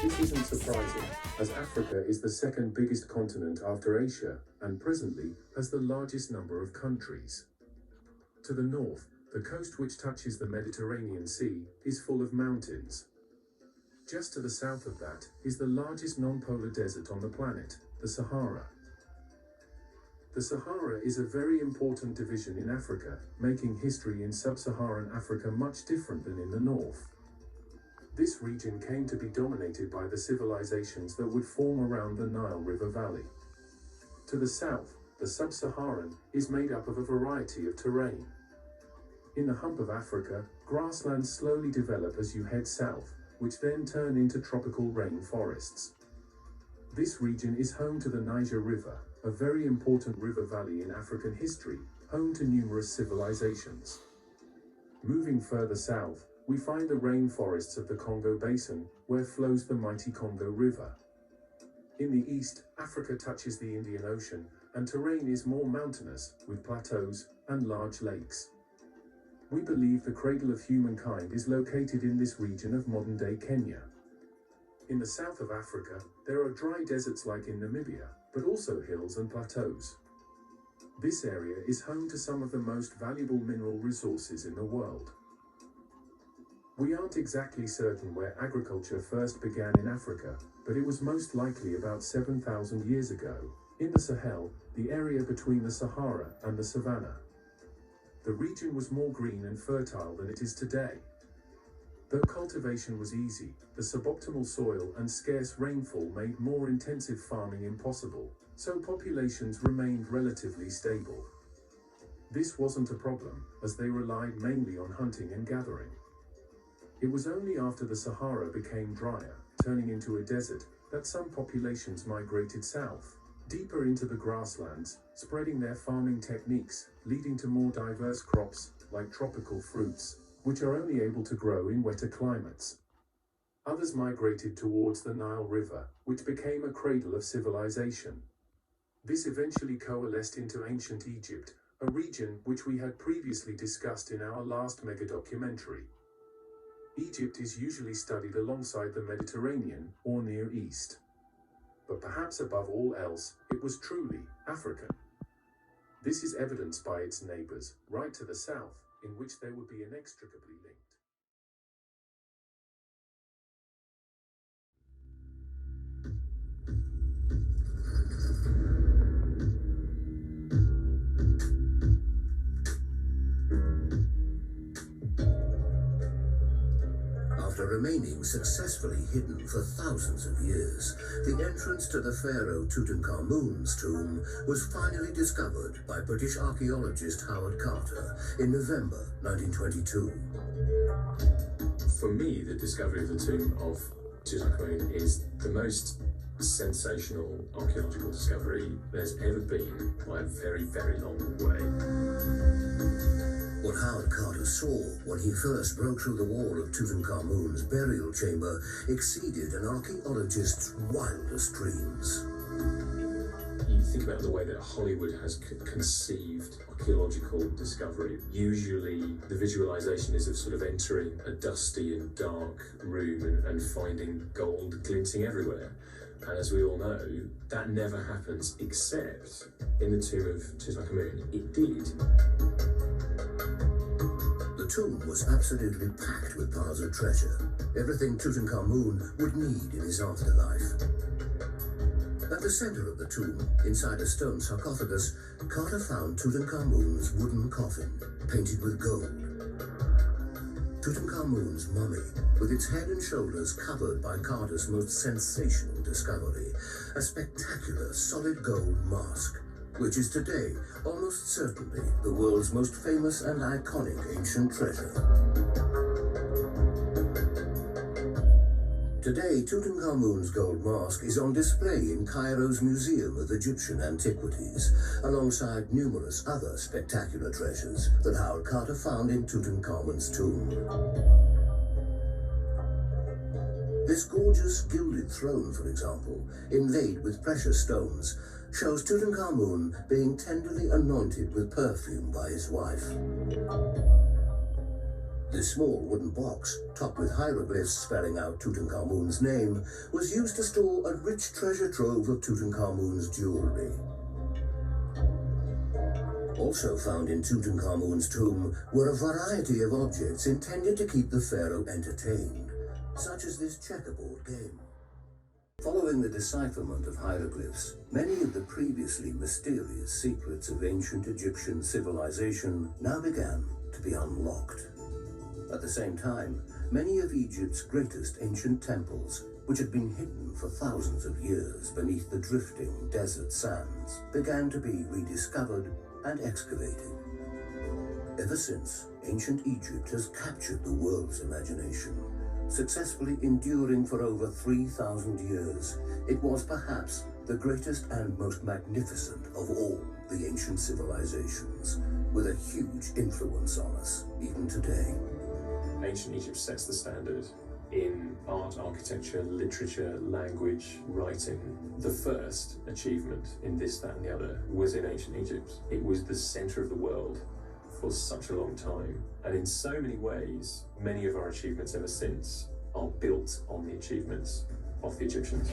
This isn't surprising, as Africa is the second biggest continent after Asia, and presently has the largest number of countries. To the north, the coast which touches the Mediterranean Sea is full of mountains. Just to the south of that is the largest non-polar desert on the planet, the Sahara. The Sahara is a very important division in Africa, making history in sub-Saharan Africa much different than in the north. This region came to be dominated by the civilizations that would form around the Nile River Valley. To the south, the sub-Saharan is made up of a variety of terrain. In the hump of Africa, grasslands slowly develop as you head south, which then turn into tropical rain forests. This region is home to the Niger River, a very important river valley in African history, home to numerous civilizations. Moving further south, we find the rainforests of the Congo Basin, where flows the mighty Congo River. In the east, Africa touches the Indian Ocean, and terrain is more mountainous, with plateaus and large lakes. We believe the cradle of humankind is located in this region of modern-day Kenya. In the south of Africa, there are dry deserts like in Namibia, but also hills and plateaus. This area is home to some of the most valuable mineral resources in the world. We aren't exactly certain where agriculture first began in Africa, but it was most likely about 7,000 years ago, in the Sahel, the area between the Sahara and the Savannah. The region was more green and fertile than it is today. Though cultivation was easy, the suboptimal soil and scarce rainfall made more intensive farming impossible, so populations remained relatively stable. This wasn't a problem, as they relied mainly on hunting and gathering. It was only after the Sahara became drier, turning into a desert, that some populations migrated south, deeper into the grasslands, spreading their farming techniques, leading to more diverse crops, like tropical fruits, which are only able to grow in wetter climates. Others migrated towards the Nile River, which became a cradle of civilization. This eventually coalesced into ancient Egypt, a region which we had previously discussed in our last mega-documentary. Egypt is usually studied alongside the Mediterranean or Near East. But perhaps above all else, it was truly African. This is evidenced by its neighbors, right to the south, in which they would be inextricably linked. After remaining successfully hidden for thousands of years, the entrance to the pharaoh Tutankhamun's tomb was finally discovered by British archaeologist Howard Carter in November 1922. For me, the discovery of the tomb of Tutankhamun is the most sensational archaeological discovery there's ever been by a very, very long way. What Howard Carter saw when he first broke through the wall of Tutankhamun's burial chamber exceeded an archaeologist's wildest dreams. You think about the way that Hollywood has conceived archaeological discovery. Usually the visualization is of sort of entering a dusty and dark room and finding gold glinting everywhere. And as we all know, that never happens, except in the tomb of Tutankhamun. It did. The tomb was absolutely packed with piles of treasure, everything Tutankhamun would need in his afterlife. At the center of the tomb, inside a stone sarcophagus, Carter found Tutankhamun's wooden coffin, painted with gold. Tutankhamun's mummy, with its head and shoulders covered by Carter's most sensational discovery, a spectacular solid gold mask, which is today almost certainly the world's most famous and iconic ancient treasure. Today, Tutankhamun's gold mask is on display in Cairo's Museum of Egyptian Antiquities, alongside numerous other spectacular treasures that Howard Carter found in Tutankhamun's tomb. This gorgeous gilded throne, for example, inlaid with precious stones, shows Tutankhamun being tenderly anointed with perfume by his wife. This small wooden box, topped with hieroglyphs spelling out Tutankhamun's name, was used to store a rich treasure trove of Tutankhamun's jewelry. Also found in Tutankhamun's tomb were a variety of objects intended to keep the pharaoh entertained, such as this checkerboard game. Following the decipherment of hieroglyphs, many of the previously mysterious secrets of ancient Egyptian civilization now began to be unlocked. At the same time, many of Egypt's greatest ancient temples, which had been hidden for thousands of years beneath the drifting desert sands, began to be rediscovered and excavated. Ever since, ancient Egypt has captured the world's imagination, successfully enduring for over 3,000 years. It was perhaps the greatest and most magnificent of all the ancient civilizations, with a huge influence on us even today. Ancient Egypt sets the standard in art, architecture, literature, language, writing. The first achievement in this, that, and the other was in ancient Egypt. It was the center of the world for such a long time. And in so many ways, many of our achievements ever since are built on the achievements of the Egyptians.